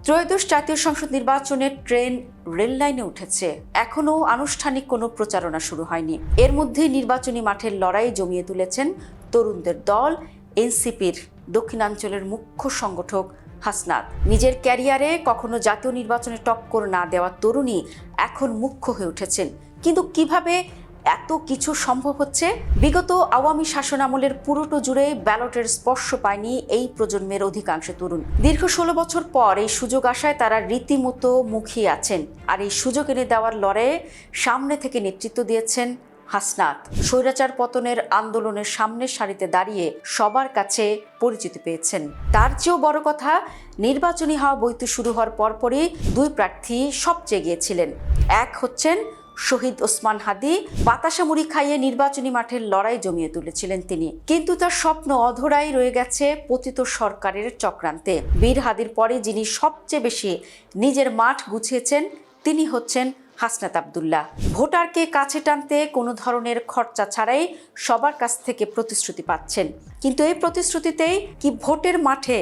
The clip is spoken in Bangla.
ত্রয়োদশ জাতীয় সংসদ নির্বাচনের ট্রেন রেল লাইনে উঠেছে। এখনও আনুষ্ঠানিক কোনো প্রচারণা শুরু হয়নি। এর মধ্যেই নির্বাচনী মাঠের লড়াই জমিয়ে তুলেছেন তরুণদের দল এনসিপির দক্ষিণাঞ্চলের মুখ্য সংগঠক হাসনাত। নিজের ক্যারিয়ারে কখনো জাতীয় নির্বাচনে টক্কর না দেওয়া তরুণী এখন মুখ্য হয়ে উঠেছেন। কিন্তু কিভাবে এত কিছু সম্ভব হচ্ছে? বিগত আওয়ামী শাসনামলের পুরোটো জুড়ে ব্যালটের স্পর্শ পায়নি এই প্রজন্মের অধিকাংশ তরুণ। দীর্ঘ 16 বছর পর এই সুযোগ আসায় তারা রীতিমতো মুখিয়ে আছেন। আর এই সুযোগ এনে দেওয়ার লড়াইয়ে সামনে থেকে নেতৃত্ব দিয়েছেন হাসনাত। স্বৈরাচার পতনের আন্দোলনের সামনের সারিতে দাঁড়িয়ে সবার কাছে পরিচিতি পেয়েছেন। তার চেয়েও বড় কথা, নির্বাচনী হাওয়া বইতে শুরু হওয়ার পরপরই দুই প্রার্থী সবচেয়ে গিয়েছিলেন। এক হচ্ছেন শহীদ ওসমান হাদি। বাতাসা মুড়ি খাইয়ে নির্বাচনী মাঠের লড়াই জমিয়ে তুলেছিলেন তিনি, কিন্তু তার স্বপ্ন অধরাই রয়ে গেছে পতিত সরকারের চক্রান্তে। বীর হাদির পরে যিনি সবচেয়ে বেশি নিজের মাঠ গুছিয়েছেন তিনি হচ্ছেন হাসনাত আব্দুল্লাহ। ভোটারকে কাছে টানতে কোনো ধরনের খরচা ছাড়াই সবার কাছ থেকে প্রতিশ্রুতি পাচ্ছেন, কিন্তু এই প্রতিশ্রুতিতেই কি ভোটের মাঠে